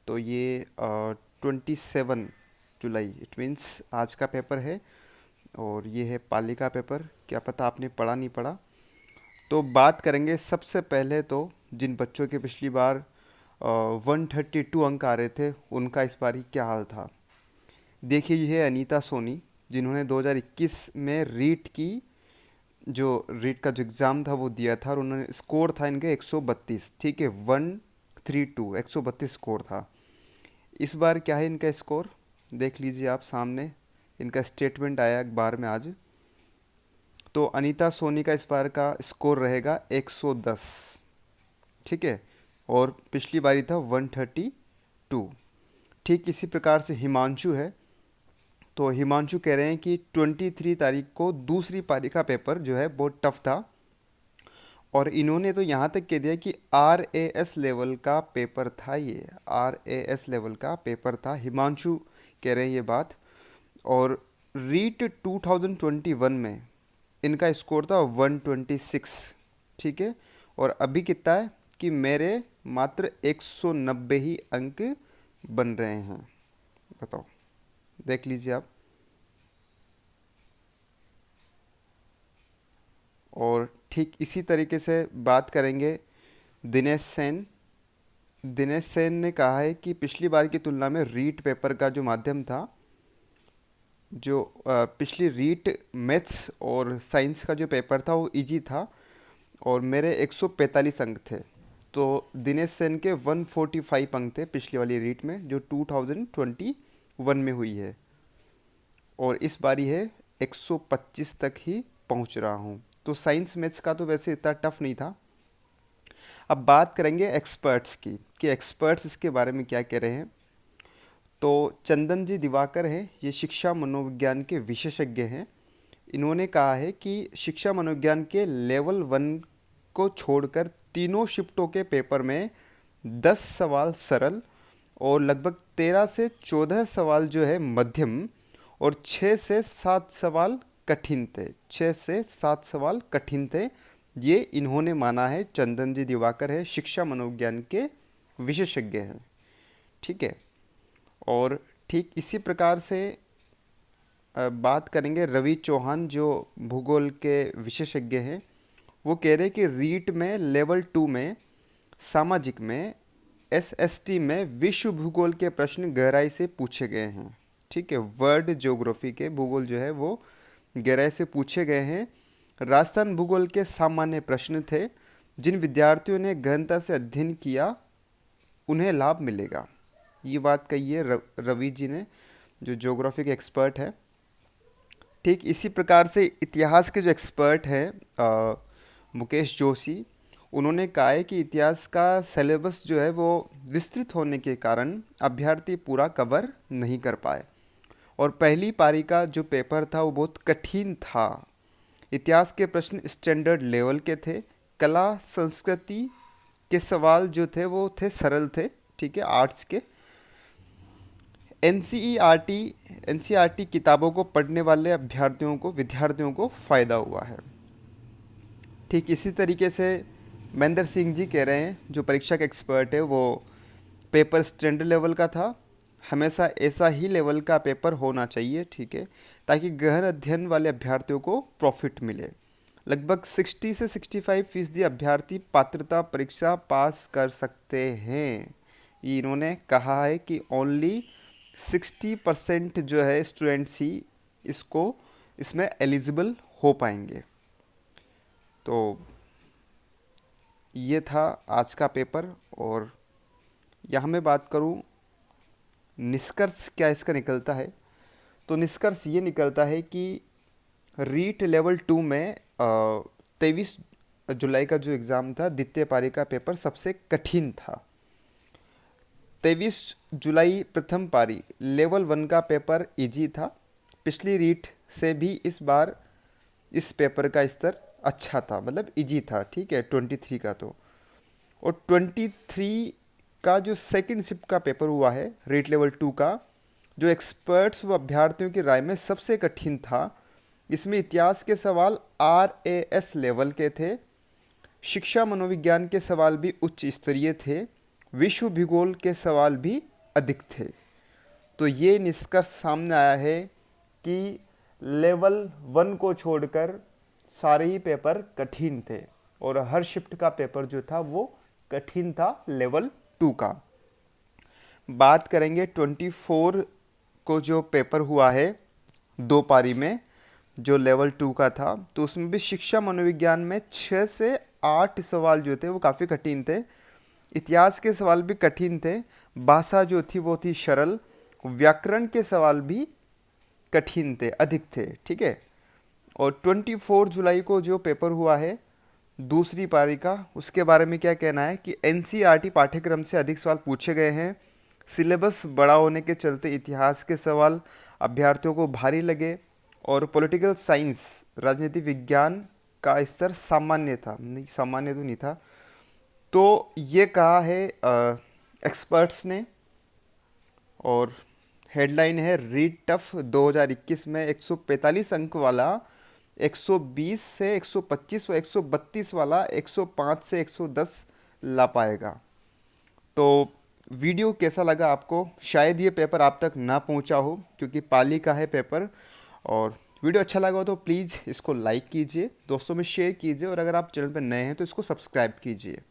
तो ये 27 जुलाई, it means आज का पेपर है। और ये है पाली का पेपर। क्या पता आपने पढ़ा नहीं पढ़ा। तो बात करेंगे सबसे पहले तो जिन बच्चों के पिछली बार 132 अंक आ रहे थे, उनका इस बार ही क्या हाल था। देखिए, ये है अनीता सोनी, जिन्होंने 2021 में रीट का जो एग्ज़ाम था वो दिया था, और उन्होंने स्कोर था इनके 132। ठीक है, 132 132 स्कोर था। इस बार क्या है इनका स्कोर, देख लीजिए आप सामने। इनका स्टेटमेंट आया अखबार में आज। तो अनीता सोनी का इस बार का स्कोर रहेगा 110। ठीक है, और पिछली बारी था 132। ठीक इसी प्रकार से हिमांशु है। तो हिमांशु कह रहे हैं कि 23 तारीख को दूसरी पारी का पेपर जो है बहुत टफ था, और इन्होंने तो यहाँ तक कह दिया कि RAS लेवल का पेपर था। ये RAS लेवल का पेपर था, हिमांशु कह रहे हैं ये बात। और रीट 2021 में इनका स्कोर था 126। ठीक है, और अभी कितना है कि मेरे मात्र 190 ही अंक बन रहे हैं। बताओ, देख लीजिए आप। और ठीक इसी तरीके से बात करेंगे दिनेश सेन। दिनेश सेन ने कहा है कि पिछली बार की तुलना में रीट पेपर का जो माध्यम था, जो पिछली रीट मैथ्स और साइंस का जो पेपर था वो इजी था, और मेरे 145 अंक थे। तो दिनेश सेन के 145 अंक थे पिछली वाली रीट में, जो 2021 में हुई है। और इस बारी है 125 तक ही पहुंच रहा हूं। तो साइंस मैथ्स का तो वैसे इतना टफ नहीं था। अब बात करेंगे एक्सपर्ट्स की, कि एक्सपर्ट्स इसके बारे में क्या कह रहे हैं। तो चंदन जी दिवाकर हैं, ये शिक्षा मनोविज्ञान के विशेषज्ञ हैं। इन्होंने कहा है कि शिक्षा मनोविज्ञान के लेवल 1 को छोड़कर तीनों शिफ्टों के पेपर में 10 सवाल सरल और लगभग 13 से 14 सवाल जो है मध्यम, और 6 से 7 सवाल कठिन थे। 6 से 7 सवाल कठिन थे, ये इन्होंने माना है। चंदन जी दिवाकर है, शिक्षा मनोविज्ञान के विशेषज्ञ हैं। ठीक है, और ठीक इसी प्रकार से बात करेंगे रवि चौहान, जो भूगोल के विशेषज्ञ हैं। वो कह रहे हैं कि रीट में लेवल 2 में सामाजिक में SST में विश्व भूगोल के प्रश्न गहराई से पूछे गए हैं। ठीक है, वर्ल्ड ज्योग्राफी के भूगोल जो है वो गहराई से पूछे गए हैं। राजस्थान भूगोल के सामान्य प्रश्न थे। जिन विद्यार्थियों ने गहनता से अध्ययन किया उन्हें लाभ मिलेगा। ये बात कही है रवि जी ने, जो ज्योग्राफी के एक्सपर्ट है। ठीक इसी प्रकार से इतिहास के जो एक्सपर्ट हैं मुकेश जोशी, उन्होंने कहा है कि इतिहास का सिलेबस जो है वो विस्तृत होने के कारण अभ्यर्थी पूरा कवर नहीं कर पाए, और पहली पारी का जो पेपर था वो बहुत कठिन था। इतिहास के प्रश्न स्टैंडर्ड लेवल के थे। कला संस्कृति के सवाल जो थे वो थे सरल थे। ठीक है, आर्ट्स के। एनसीईआरटी किताबों को पढ़ने वाले विद्यार्थियों को फ़ायदा हुआ है। ठीक इसी तरीके से महेंद्र सिंह जी कह रहे हैं, जो परीक्षा के एक्सपर्ट है, वो पेपर स्टैंडर्ड लेवल का था। हमेशा ऐसा ही लेवल का पेपर होना चाहिए। ठीक है, ताकि गहन अध्ययन वाले अभ्यर्थियों को प्रॉफिट मिले। लगभग 60 से 65% अभ्यर्थी पात्रता परीक्षा पास कर सकते हैं। ये इन्होंने कहा है कि ओनली 60% जो है स्टूडेंट्स ही इसमें एलिजिबल हो पाएंगे। तो ये था आज का पेपर। और यहाँ मैं बात करूँ निष्कर्ष क्या इसका निकलता है, तो निष्कर्ष ये निकलता है कि रीट लेवल 2 में 23 जुलाई का जो एग्ज़ाम था, द्वितीय पारी का पेपर सबसे कठिन था। 23 जुलाई प्रथम पारी लेवल 1 का पेपर इजी था। पिछली रीट से भी इस बार इस पेपर का स्तर अच्छा था, मतलब इजी था। ठीक है, 23 का तो। और 23 का जो सेकंड शिफ्ट का पेपर हुआ है रीट लेवल 2 का, जो एक्सपर्ट्स व अभ्यर्थियों की राय में सबसे कठिन था। इसमें इतिहास के सवाल RAS लेवल के थे। शिक्षा मनोविज्ञान के सवाल भी उच्च स्तरीय थे। विश्व भूगोल के सवाल भी अधिक थे। तो ये निष्कर्ष सामने आया है कि लेवल 1 को छोड़कर सारे ही पेपर कठिन थे और हर शिफ्ट का पेपर जो था वो कठिन था लेवल 2 का। बात करेंगे 24 को जो पेपर हुआ है 2 पारी में, जो लेवल 2 का था, तो उसमें भी शिक्षा मनोविज्ञान में 6 से 8 सवाल जो थे वो काफ़ी कठिन थे। इतिहास के सवाल भी कठिन थे, भाषा जो थी वो थी सरल, व्याकरण के सवाल भी कठिन थे, अधिक थे, ठीक है। और 24 जुलाई को जो पेपर हुआ है दूसरी पारी का, उसके बारे में क्या कहना है कि एनसीईआरटी पाठ्यक्रम से अधिक सवाल पूछे गए हैं। सिलेबस बड़ा होने के चलते इतिहास के सवाल अभ्यर्थियों को भारी लगे और पॉलिटिकल साइंस राजनीति विज्ञान का स्तर सामान्य था, नहीं सामान्य तो नहीं था। तो ये कहा है एक्सपर्ट्स ने। और हेडलाइन है रीड टफ 2021 में 145 अंक वाला 120 से 125 और 132 वाला 105 से 110 ला पाएगा। तो वीडियो कैसा लगा आपको? शायद ये पेपर आप तक ना पहुंचा हो क्योंकि पाली का है पेपर। और वीडियो अच्छा लगा हो तो प्लीज़ इसको लाइक कीजिए, दोस्तों में शेयर कीजिए और अगर आप चैनल पर नए हैं तो इसको सब्सक्राइब कीजिए।